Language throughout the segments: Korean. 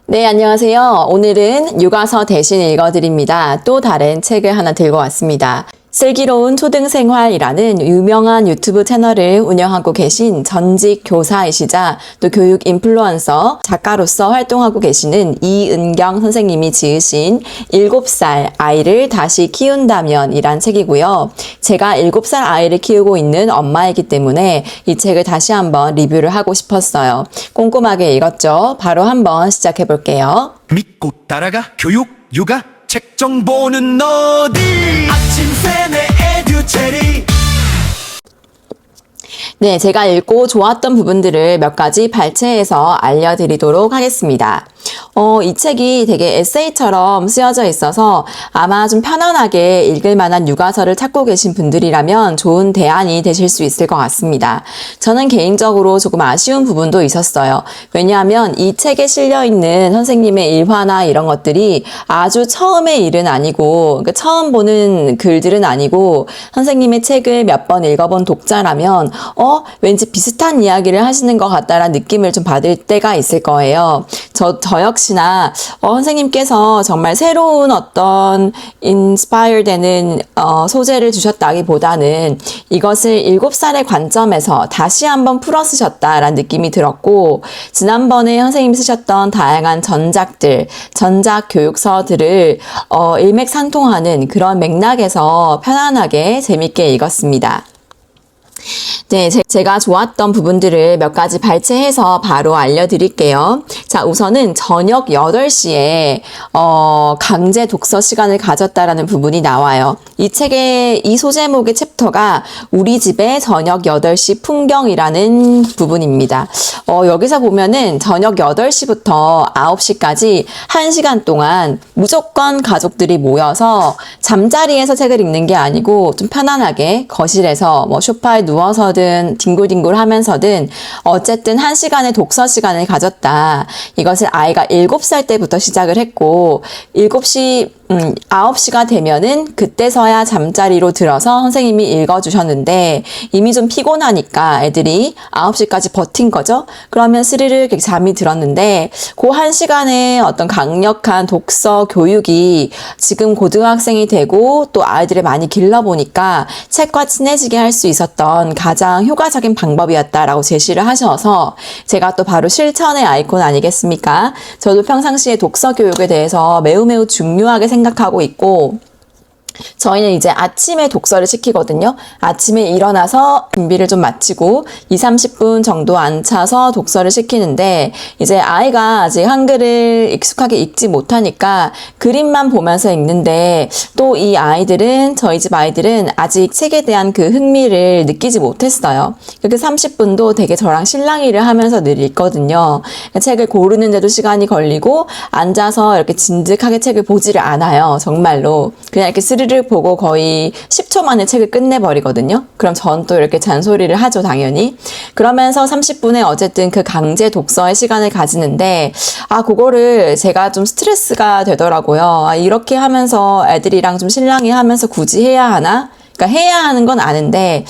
네, 안녕하세요. 오늘은 육아서 대신 읽어드립니다. 또 다른 책을 하나 들고 왔습니다. 슬기로운 초등생활이라는 유명한 유튜브 채널을 운영하고 계신 전직 교사이시자 또 교육 인플루언서, 작가로서 활동하고 계시는 이은경 선생님이 지으신 7살 아이를 다시 키운다면 이란 책이고요. 제가 7살 아이를 키우고 있는 엄마이기 때문에 이 책을 다시 한번 리뷰를 하고 싶었어요. 꼼꼼하게 읽었죠? 바로 한번 시작해 볼게요. 믿고 따라가 교육 육아 책 정보는 어디 아침 세네 에듀체리. 네, 제가 읽고 좋았던 부분들을 몇 가지 발췌해서 알려드리도록 하겠습니다. 이 책이 되게 에세이처럼 쓰여져 있어서 아마 좀 편안하게 읽을 만한 육아서를 찾고 계신 분들이라면 좋은 대안이 되실 수 있을 것 같습니다. 저는 개인적으로 조금 아쉬운 부분도 있었어요. 왜냐하면 이 책에 실려있는 선생님의 일화나 이런 것들이 아주 처음의 일은 아니고, 그러니까 처음 보는 글들은 아니고, 선생님의 책을 몇 번 읽어본 독자라면, 왠지 비슷한 이야기를 하시는 것 같다라는 느낌을 좀 받을 때가 있을 거예요. 저 역시나 선생님께서 정말 새로운 어떤 인스파이어 되는 소재를 주셨다기보다는 이것을 7살의 관점에서 다시 한번 풀어 쓰셨다라는 느낌이 들었고, 지난번에 선생님이 쓰셨던 다양한 전작들, 전작 교육서들을 일맥상통하는 그런 맥락에서 편안하게 재밌게 읽었습니다. 네, 제가 좋았던 부분들을 몇 가지 발췌해서 바로 알려드릴게요. 자, 우선은 저녁 8시에 강제 독서 시간을 가졌다라는 부분이 나와요. 이 책의 이 소제목의 챕터가 우리 집의 저녁 8시 풍경이라는 부분입니다. 여기서 보면은 저녁 8시부터 9시까지 1시간 동안 무조건 가족들이 모여서 잠자리에서 책을 읽는 게 아니고 좀 편안하게 거실에서 뭐 소파에 누워서든 뒹굴뒹굴 하면서든 어쨌든 1시간의 독서 시간을 가졌다. 이것을 아이가 7살 때부터 시작을 했고 9시가 되면은 그때서야 잠자리로 들어서 선생님이 읽어주셨는데 이미 좀 피곤하니까 애들이 9시까지 버틴 거죠. 그러면 스르르 잠이 들었는데 그 1시간의 어떤 강력한 독서 교육이 지금 고등학생이 되고 또 아이들을 많이 길러보니까 책과 친해지게 할 수 있었던 가장 효과적인 방법이었다라고 제시를 하셔서 제가 또 바로 실천의 아이콘 아니겠습니까? 저도 평상시에 독서 교육에 대해서 매우 중요하게 생각하고 있고 저희는 이제 아침에 독서를 시키거든요. 아침에 일어나서 준비를 좀 마치고 20-30분 정도 앉혀서 독서를 시키는데 이제 아이가 아직 한글을 익숙하게 읽지 못하니까 그림만 보면서 읽는데 또 이 아이들은 저희 집 아이들은 아직 책에 대한 그 흥미를 느끼지 못했어요. 그렇게 30분도 되게 저랑 실랑이를 하면서 늘 읽거든요. 책을 고르는데도 시간이 걸리고 앉아서 이렇게 진득하게 책을 보지를 않아요. 정말로. 그냥 이렇게 스르르 보고 거의 10초 만에 책을 끝내버리거든요. 그럼 전 또 이렇게 잔소리를 하죠, 당연히. 그러면서 30분에 어쨌든 그 강제 독서의 시간을 가지는데 그거를 제가 좀 스트레스가 되더라고요. 이렇게 하면서 애들이랑 좀 실랑이 하면서 굳이 해야 하나? 그러니까 해야 하는 건 아는데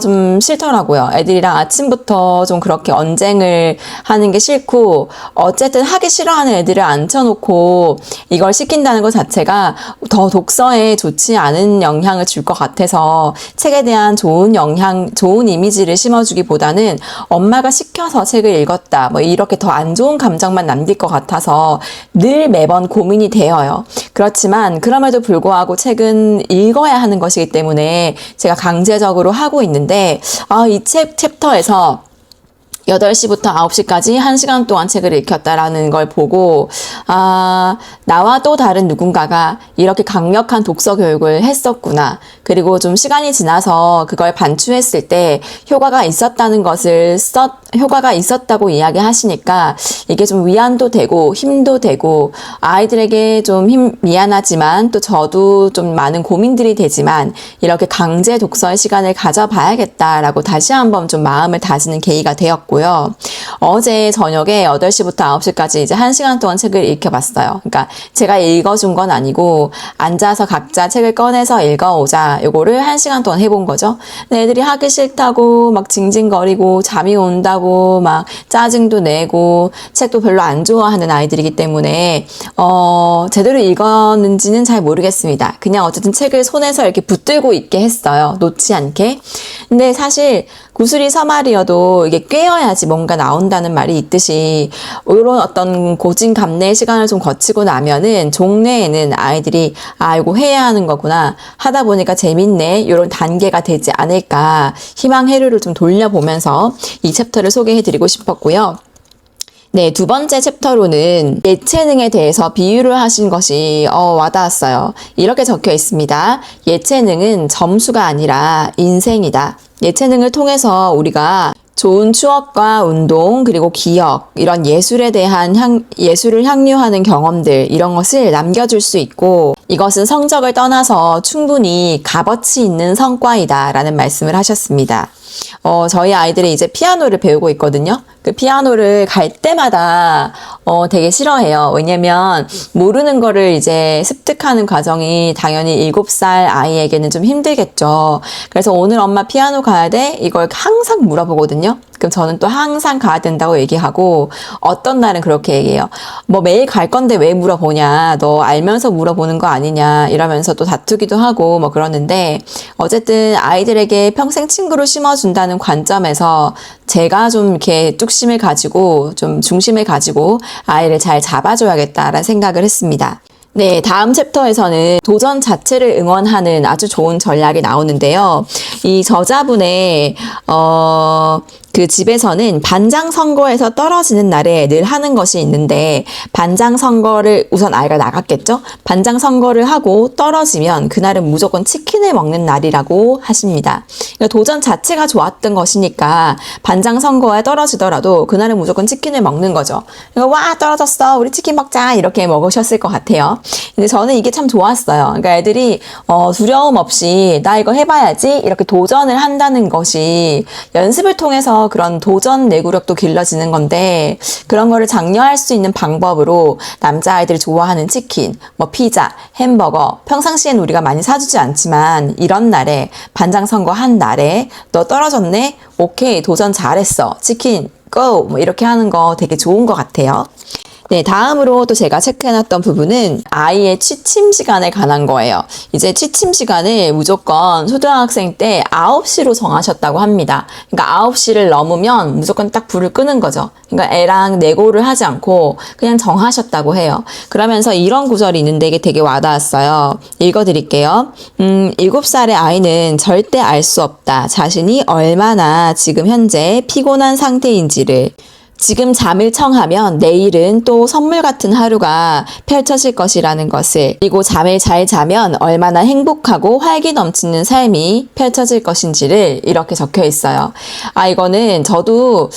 좀 싫더라고요. 애들이랑 아침부터 좀 그렇게 언쟁을 하는 게 싫고 어쨌든 하기 싫어하는 애들을 앉혀놓고 이걸 시킨다는 것 자체가 더 독서에 좋지 않은 영향을 줄 것 같아서 책에 대한 좋은 이미지를 심어주기보다는 엄마가 시켜서 책을 읽었다 뭐 이렇게 더 안 좋은 감정만 남길 것 같아서 늘 매번 고민이 되어요. 그렇지만 그럼에도 불구하고 책은 읽어야 하는 것이기 때문에 제가 강제적으로 하고 있는데 이 책 챕터에서 8시부터 9시까지 1시간 동안 책을 읽혔다라는 걸 보고 나와 또 다른 누군가가 이렇게 강력한 독서 교육을 했었구나. 그리고 좀 시간이 지나서 그걸 반추했을 때 효과가 있었다고 이야기하시니까 이게 좀 위안도 되고 힘도 되고 아이들에게 좀 미안하지만 또 저도 좀 많은 고민들이 되지만 이렇게 강제 독서의 시간을 가져봐야겠다라고 다시 한번 좀 마음을 다지는 계기가 되었고 어제 저녁에 8시부터 9시까지 이제 1시간 동안 책을 읽혀봤어요. 그러니까 제가 읽어준 건 아니고 앉아서 각자 책을 꺼내서 읽어오자 있으니까 요거를 1시간 동안 해본 거죠. 근데 애들이 하기 싫다고 막 징징거리고 잠이 온다고 막 짜증도 내고 책도 별로 안 좋아하는 아이들이기 때문에 제대로 읽었는지는 잘 모르겠습니다. 그냥 어쨌든 책을 손에서 이렇게 붙들고 있게 했어요. 놓지 않게. 근데 사실 구슬이 서말이어도 이게 꿰어야지 뭔가 나온다는 말이 있듯이 이런 어떤 고진감래의 시간을 좀 거치고 나면은 종래에는 아이들이 이거 해야 하는 거구나 하다 보니까 재밌네 이런 단계가 되지 않을까 희망 회로를 좀 돌려보면서 이 챕터를 소개해드리고 싶었고요. 네, 두 번째 챕터로는 예체능에 대해서 비유를 하신 것이 와닿았어요. 이렇게 적혀 있습니다. 예체능은 점수가 아니라 인생이다. 예체능을 통해서 우리가 좋은 추억과 운동 그리고 기억 이런 예술에 대한 예술을 향유하는 경험들 이런 것을 남겨줄 수 있고 이것은 성적을 떠나서 충분히 값어치 있는 성과이다 라는 말씀을 하셨습니다. 저희 아이들이 이제 피아노를 배우고 있거든요. 그 피아노를 갈 때마다 되게 싫어해요. 왜냐면 모르는 거를 이제 습득하는 과정이 당연히 7살 아이에게는 좀 힘들겠죠. 그래서 오늘 엄마 피아노 가야 돼? 이걸 항상 물어보거든요. 그럼 저는 또 항상 가야 된다고 얘기하고 어떤 날은 그렇게 얘기해요. 뭐 매일 갈 건데 왜 물어보냐. 너 알면서 물어보는 거 아니냐. 이러면서 또 다투기도 하고 뭐 그러는데 어쨌든 아이들에게 평생 친구로 심어준다는 관점에서 제가 좀 이렇게 뚝심을 가지고 좀 중심을 가지고 아이를 잘 잡아줘야겠다라는 생각을 했습니다. 네, 다음 챕터에서는 도전 자체를 응원하는 아주 좋은 전략이 나오는데요. 이 저자분의 그 집에서는 반장 선거에서 떨어지는 날에 늘 하는 것이 있는데 반장 선거를 우선 아이가 나갔겠죠? 반장 선거를 하고 떨어지면 그날은 무조건 치킨을 먹는 날이라고 하십니다. 그러니까 도전 자체가 좋았던 것이니까 반장 선거에 떨어지더라도 그날은 무조건 치킨을 먹는 거죠. 그러니까 와 떨어졌어 우리 치킨 먹자 이렇게 먹으셨을 것 같아요. 근데 저는 이게 참 좋았어요. 그러니까 애들이 두려움 없이 나 이거 해봐야지 이렇게 도전을 한다는 것이 연습을 통해서 그런 도전 내구력도 길러지는 건데 그런 거를 장려할 수 있는 방법으로 남자아이들이 좋아하는 치킨, 뭐 피자, 햄버거 평상시엔 우리가 많이 사주지 않지만 이런 날에 반장 선거 한 날에 너 떨어졌네? 오케이 도전 잘했어 치킨 고! 뭐 이렇게 하는 거 되게 좋은 것 같아요. 네, 다음으로 또 제가 체크해놨던 부분은 아이의 취침 시간에 관한 거예요. 이제 취침 시간을 무조건 초등학생 때 9시로 정하셨다고 합니다. 그러니까 9시를 넘으면 무조건 딱 불을 끄는 거죠. 그러니까 애랑 내고를 하지 않고 그냥 정하셨다고 해요. 그러면서 이런 구절이 있는데 이게 되게 와닿았어요. 읽어드릴게요. 7살의 아이는 절대 알 수 없다. 자신이 얼마나 지금 현재 피곤한 상태인지를. 지금 잠을 청하면 내일은 또 선물 같은 하루가 펼쳐질 것이라는 것을 그리고 잠을 잘 자면 얼마나 행복하고 활기 넘치는 삶이 펼쳐질 것인지를 이렇게 적혀 있어요. 이거는 저도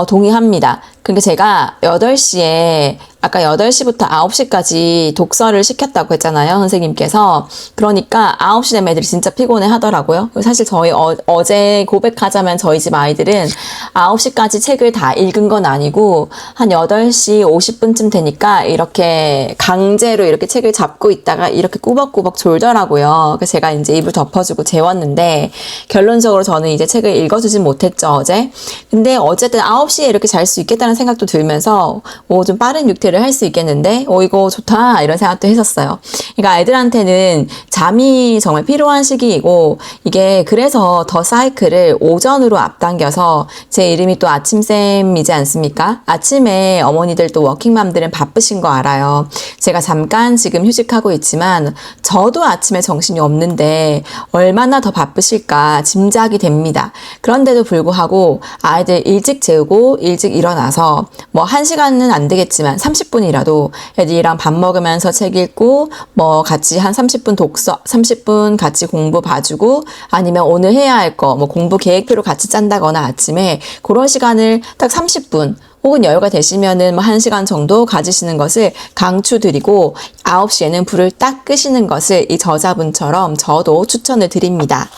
동의합니다. 그러니까 제가 8시에 아까 8시부터 9시까지 독서를 시켰다고 했잖아요. 선생님께서. 그러니까 9시 되면 애들이 진짜 피곤해 하더라고요. 사실 저희 어제 고백하자면 저희 집 아이들은 9시까지 책을 다 읽은 건 아니고 한 8시 50분쯤 되니까 이렇게 강제로 이렇게 책을 잡고 있다가 이렇게 꾸벅꾸벅 졸더라고요. 그래서 제가 이제 입을 덮어주고 재웠는데 결론적으로 저는 이제 책을 읽어주진 못했죠, 어제. 근데 어쨌든 9시에 이렇게 잘 수 있겠다는 생각도 들면서 좀 빠른 육퇴를 할 수 있겠는데 이거 좋다 이런 생각도 했었어요. 그러니까 아이들한테는 잠이 정말 필요한 시기이고 이게 그래서 더 사이클을 오전으로 앞당겨서 제 이름이 또 아침쌤이지 않습니까? 아침에 어머니들 또 워킹맘들은 바쁘신 거 알아요. 제가 잠깐 지금 휴직하고 있지만 저도 아침에 정신이 없는데 얼마나 더 바쁘실까 짐작이 됩니다. 그런데도 불구하고 아이들 일찍 재우고 일찍 일어나서 뭐 1시간은 안 되겠지만 30분이라도 애들이랑 밥 먹으면서 책 읽고 뭐 같이 한 30분 독서 30분 같이 공부 봐주고 아니면 오늘 해야 할 거 뭐 공부 계획표로 같이 짠다거나 아침에 그런 시간을 딱 30분 혹은 여유가 되시면은 뭐 1시간 정도 가지시는 것을 강추드리고 9시에는 불을 딱 끄시는 것을 이 저자분처럼 저도 추천을 드립니다.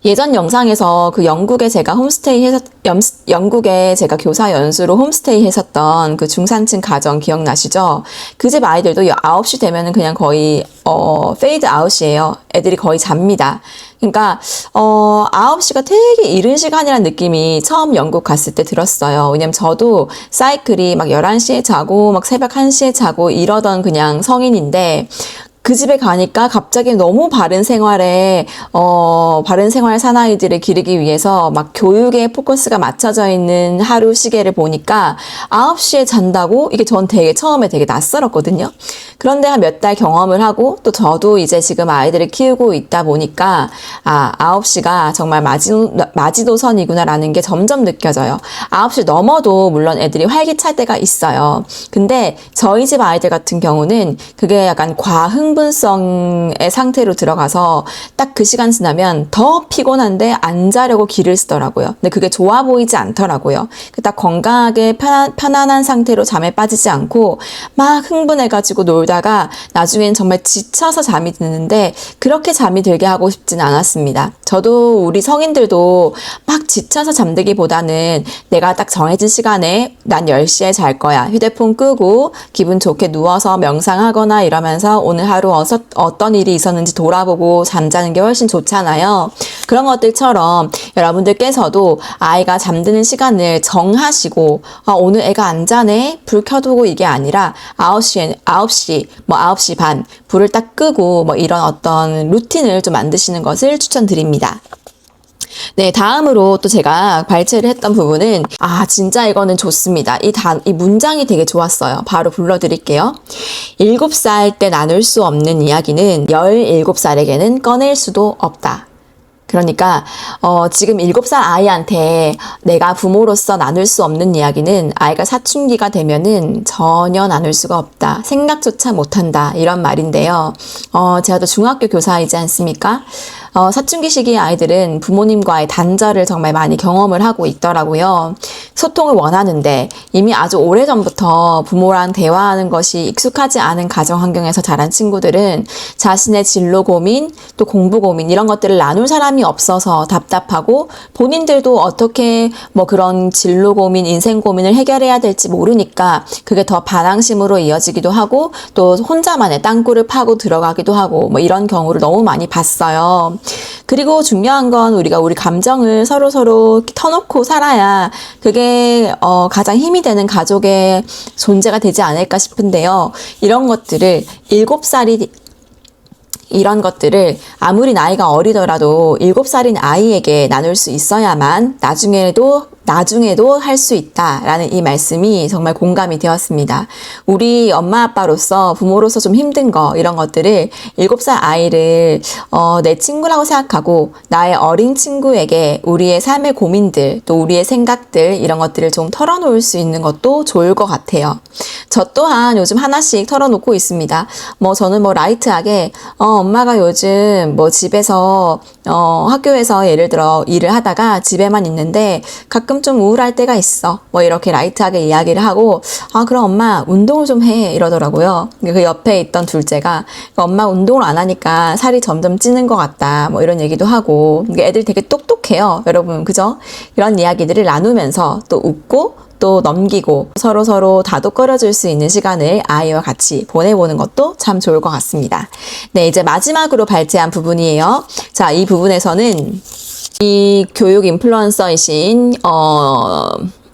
예전 영상에서 그 영국에 제가 교사 연수로 홈스테이 했었던 그 중산층 가정 기억나시죠? 그 집 아이들도 9시 되면은 그냥 거의, 페이드 아웃이에요. 애들이 거의 잡니다. 그러니까, 9시가 되게 이른 시간이라는 느낌이 처음 영국 갔을 때 들었어요. 왜냐면 저도 사이클이 막 11시에 자고, 막 새벽 1시에 자고 이러던 그냥 성인인데, 그 집에 가니까 갑자기 너무 바른 생활 사나이들을 기르기 위해서 막 교육에 포커스가 맞춰져 있는 하루 시계를 보니까 9시에 잔다고? 이게 전 처음에 되게 낯설었거든요. 그런데 한 몇 달 경험을 하고 또 저도 이제 지금 아이들을 키우고 있다 보니까 9시가 정말 마지노선이구나라는 게 점점 느껴져요. 9시 넘어도 물론 애들이 활기찰 때가 있어요. 근데 저희 집 아이들 같은 경우는 그게 약간 흥분성의 상태로 들어가서 딱 그 시간 지나면 더 피곤한데 안 자려고 기를 쓰더라고요. 근데 그게 좋아 보이지 않더라고요. 딱 건강하게 편안한 상태로 잠에 빠지지 않고 막 흥분해가지고 놀다가 나중엔 정말 지쳐서 잠이 드는데 그렇게 잠이 들게 하고 싶진 않았습니다. 저도 우리 성인들도 막 지쳐서 잠들기보다는 내가 딱 정해진 시간에 난 10시에 잘 거야. 휴대폰 끄고 기분 좋게 누워서 명상하거나 이러면서 오늘 하루 어떤 일이 있었는지 돌아보고 잠자는 게 훨씬 좋잖아요. 그런 것들처럼 여러분들께서도 아이가 잠드는 시간을 정하시고 오늘 애가 안 자네? 불 켜두고 이게 아니라 9시, 뭐 9시 반 불을 딱 끄고 뭐 이런 어떤 루틴을 좀 만드시는 것을 추천드립니다. 네, 다음으로 또 제가 발췌를 했던 부분은 진짜 이거는 좋습니다. 이 문장이 되게 좋았어요. 바로 불러드릴게요. 7살 때 나눌 수 없는 이야기는 17살에게는 꺼낼 수도 없다. 그러니까 지금 7살 아이한테 내가 부모로서 나눌 수 없는 이야기는 아이가 사춘기가 되면은 전혀 나눌 수가 없다. 생각조차 못한다. 이런 말인데요. 제가 또 중학교 교사이지 않습니까? 사춘기 시기 아이들은 부모님과의 단절을 정말 많이 경험을 하고 있더라고요. 소통을 원하는데 이미 아주 오래전부터 부모랑 대화하는 것이 익숙하지 않은 가정 환경에서 자란 친구들은 자신의 진로 고민, 또 공부 고민 이런 것들을 나눌 사람이 없어서 답답하고 본인들도 어떻게 뭐 그런 진로 고민, 인생 고민을 해결해야 될지 모르니까 그게 더 반항심으로 이어지기도 하고 또 혼자만의 땅굴을 파고 들어가기도 하고 뭐 이런 경우를 너무 많이 봤어요. 그리고 중요한 건 우리가 우리 감정을 서로 터놓고 살아야 그게 가장 힘이 되는 가족의 존재가 되지 않을까 싶은데요. 이런 것들을 아무리 나이가 어리더라도 7살인 아이에게 나눌 수 있어야만 나중에도 할 수 있다라는 이 말씀이 정말 공감이 되었습니다. 우리 엄마 아빠로서 부모로서 좀 힘든 거 이런 것들을 7살 아이를 내 친구라고 생각하고 나의 어린 친구에게 우리의 삶의 고민들 또 우리의 생각들 이런 것들을 좀 털어놓을 수 있는 것도 좋을 것 같아요. 저 또한 요즘 하나씩 털어놓고 있습니다. 저는 라이트하게 엄마가 요즘 집에서 학교에서 예를 들어 일을 하다가 집에만 있는데 가끔 좀 우울할 때가 있어. 이렇게 라이트하게 이야기를 하고 그럼 엄마 운동을 좀 해 이러더라고요. 그 옆에 있던 둘째가 엄마 운동을 안 하니까 살이 점점 찌는 것 같다. 이런 얘기도 하고 애들 되게 똑똑해요. 여러분 그죠? 이런 이야기들을 나누면서 또 웃고 또 넘기고 서로 다독거려줄 수 있는 시간을 아이와 같이 보내보는 것도 참 좋을 것 같습니다. 네, 이제 마지막으로 발췌한 부분이에요. 자, 이 부분에서는 이 교육 인플루언서이신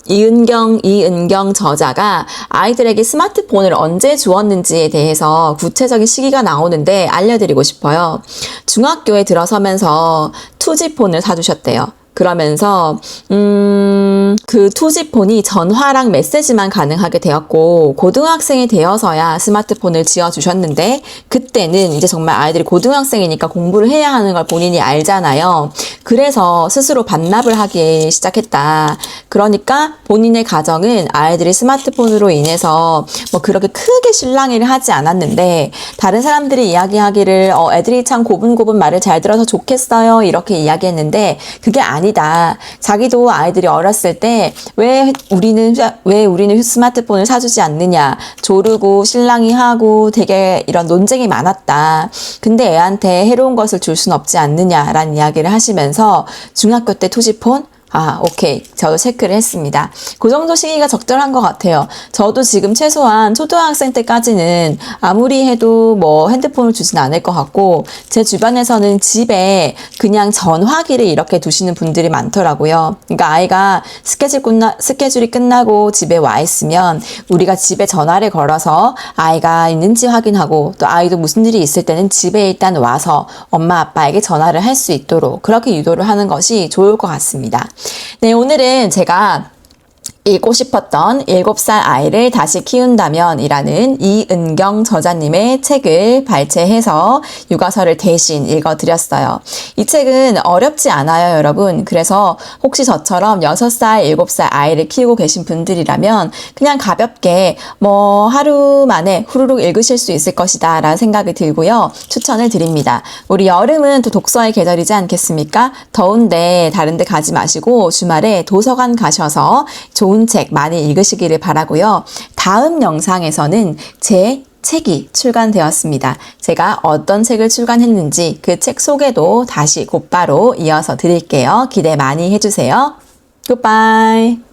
이은경 저자가 아이들에게 스마트폰을 언제 주었는지에 대해서 구체적인 시기가 나오는데 알려드리고 싶어요. 중학교에 들어서면서 2G폰을 사주셨대요. 그러면서 그 2G폰이 전화랑 메시지만 가능하게 되었고 고등학생이 되어서야 스마트폰을 지어주셨는데 그때는 이제 정말 아이들이 고등학생이니까 공부를 해야 하는 걸 본인이 알잖아요. 그래서 스스로 반납을 하기 시작했다. 그러니까 본인의 가정은 아이들이 스마트폰으로 인해서 그렇게 크게 실랑이를 하지 않았는데 다른 사람들이 이야기하기를 애들이 참 고분고분 말을 잘 들어서 좋겠어요 이렇게 이야기했는데 그게 아니다. 자기도 아이들이 어렸을 때 왜 우리는 스마트폰을 사주지 않느냐. 조르고 신랑이 하고 되게 이런 논쟁이 많았다. 근데 애한테 해로운 것을 줄 순 없지 않느냐라는 이야기를 하시면서 중학교 때 투지폰? 오케이. 저도 체크를 했습니다. 그 정도 시기가 적절한 것 같아요. 저도 지금 최소한 초등학생 때까지는 아무리 해도 뭐 핸드폰을 주진 않을 것 같고, 제 주변에서는 집에 그냥 전화기를 이렇게 두시는 분들이 많더라고요. 그러니까 아이가 스케줄이 끝나고 집에 와 있으면 우리가 집에 전화를 걸어서 아이가 있는지 확인하고, 또 아이도 무슨 일이 있을 때는 집에 일단 와서 엄마 아빠에게 전화를 할 수 있도록 그렇게 유도를 하는 것이 좋을 것 같습니다. 네, 오늘은 제가 읽고 싶었던 7살 아이를 다시 키운다면 이라는 이은경 저자님의 책을 발췌해서 육아서를 대신 읽어드렸어요. 이 책은 어렵지 않아요, 여러분. 그래서 혹시 저처럼 6살, 7살 아이를 키우고 계신 분들이라면 그냥 가볍게 뭐 하루 만에 후루룩 읽으실 수 있을 것이다 라는 생각이 들고요. 추천을 드립니다. 우리 여름은 또 독서의 계절이지 않겠습니까? 더운데 다른 데 가지 마시고 주말에 도서관 가셔서 좋은 책 많이 읽으시기를 바라고요. 다음 영상에서는 제 책이 출간되었습니다. 제가 어떤 책을 출간했는지 그 책 소개도 다시 곧바로 이어서 드릴게요. 기대 많이 해주세요. 굿바이.